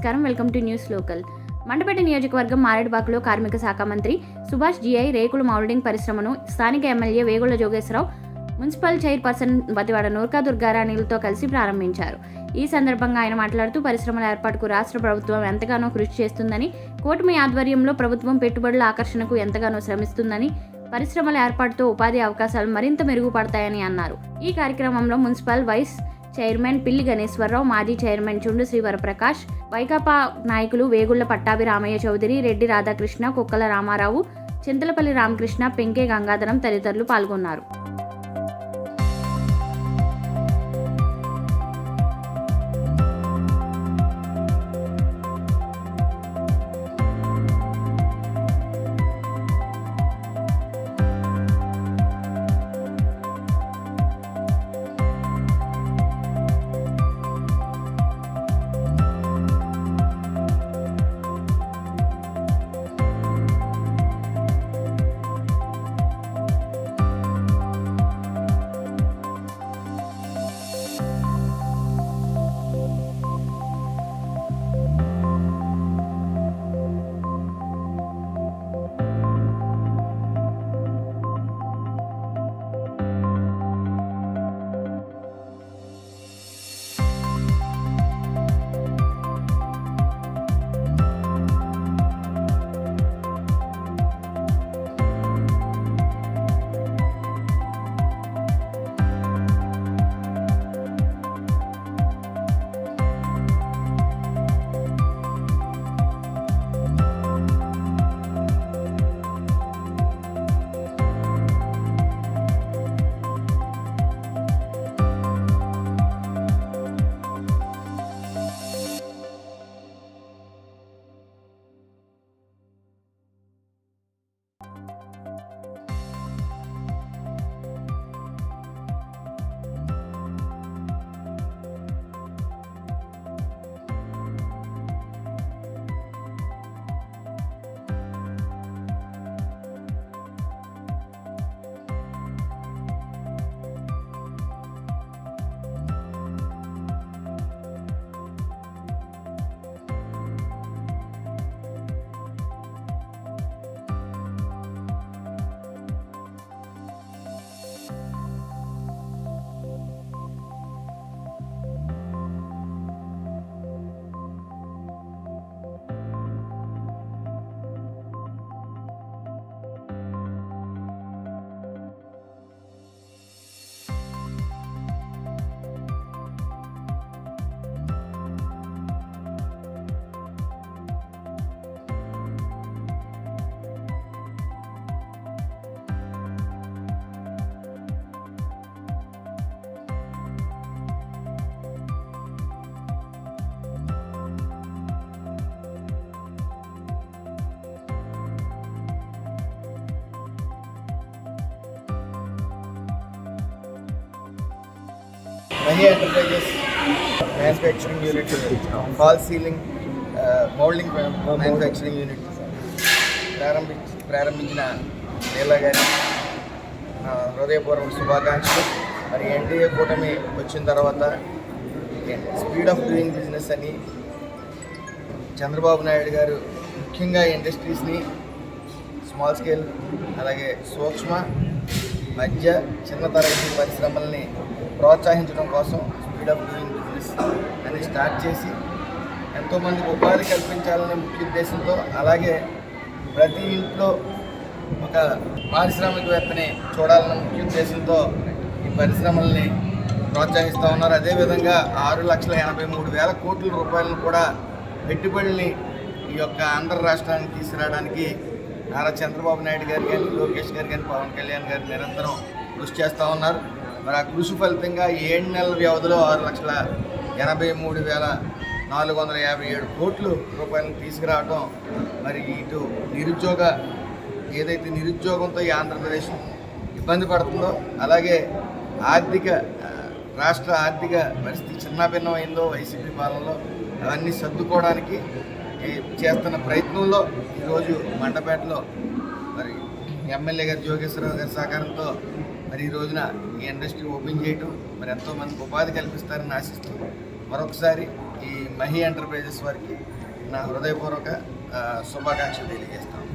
నమస్కారం. Welcome to news local. Mandapeta నియోజకవర్గం మారేడుపాకలో కార్మిక శాఖ మంత్రి సుభాష్ జిఐ రేకుల మౌల్డింగ్ పరిశ్రమను స్థానిక MLA Vegulla Jogeswara Rao, municipal chairperson Bathivada Noorka దుర్గారాణిలతో కలిసి ప్రారంభించారు. ఈ సందర్భంగా ఆయన మాట్లాడుతూ పరిశ్రమల ఏర్పాటుకు రాష్ట్ర ప్రభుత్వం ఎంతగానో కృషి చేస్తుందని, కూటమి ఆధ్వర్యంలో ప్రభుత్వం పెట్టుబడుల ఆకర్షణకు ఎంతగానో శ్రమిస్తుందని, పరిశ్రమల ఏర్పాటుతో ఉపాధి అవకాశాలు మరింత మెరుగుపడతాయని అన్నారు. ఈ కార్యక్రమంలో మున్సిపల్ వైస్ చైర్మన్ పిల్లి గణేశ్వరరావు, మాజీ చైర్మన్ చుండు శ్రీవరప్రకాష్, వైకాపా నాయకులు వేగుళ్ల పట్టాభి రామయ్య చౌదరి, రెడ్డి రాధాకృష్ణ, కుక్కల రామారావు, చింతలపల్లి రామకృష్ణ, పెంకే గంగాధరం తదితరులు పాల్గొన్నారు. Mahi Enterprises Manufacturing Unit, Fall Ceiling Molding Manufacturing Unit ప్రారంభించిన నీలా గారి హృదయపూర్వక శుభాకాంక్షలు. మరి ఎన్డీఏ కూటమి వచ్చిన తర్వాత స్పీడ్ ఆఫ్ డూయింగ్ బిజినెస్ అని చంద్రబాబు నాయుడు గారు ముఖ్యంగా ఇండస్ట్రీస్ని స్మాల్ స్కేల్ అలాగే సూక్ష్మ మధ్య చిన్న తరగతి పరిశ్రమల్ని ప్రోత్సహించడం కోసం స్పీడ్ ఆఫ్ డూయింగ్ బిజినెస్ అని స్టార్ట్ చేసి ఎంతోమందికి ఉపాధి కల్పించాలనే ముఖ్య ఉద్దేశంతో, అలాగే ప్రతి ఇంట్లో ఒక పారిశ్రామికవేత్తని చూడాలన్న ముఖ్య ఉద్దేశంతో ఈ పరిశ్రమల్ని ప్రోత్సహిస్తూ ఉన్నారు. అదేవిధంగా 6,83,000 కోట్ల రూపాయలను కూడా పెట్టుబడుల్ని ఈ యొక్క ఆంధ్ర రాష్ట్రానికి తీసుకురావడానికి నారా చంద్రబాబు నాయుడు గారు కానీ, లోకేష్ గారు కానీ, పవన్ కళ్యాణ్ గారు నిరంతరం కృషి చేస్తూ ఉన్నారు. మరి ఆ కృషి ఫలితంగా 7 నెలల వ్యవధిలో 6,83,457 కోట్ల రూపాయలను తీసుకురావడం, మరి ఇటు ఏదైతే నిరుద్యోగంతో ఈ ఆంధ్రప్రదేశ్ ఇబ్బంది పడుతుందో, అలాగే రాష్ట్ర ఆర్థిక పరిస్థితి చిన్నాభిన్నమైందో వైసీపీ పాలనలో, అవన్నీ సర్దుకోవడానికి చేస్తున్న ప్రయత్నంలో ఈరోజు మండపేటలో మరి ఎమ్మెల్యే గారు జోగేశ్వరరావు గారి సహకారంతో మరి ఈ రోజున ఈ ఇండస్ట్రీ ఓపెన్ చేయటం మరి ఎంతోమందికి ఉపాధి కల్పిస్తారని ఆశిస్తూ మరొకసారి ఈ మహి ఎంటర్ప్రైజెస్ వారికి నా హృదయపూర్వక శుభాకాంక్షలు తెలియజేస్తాను.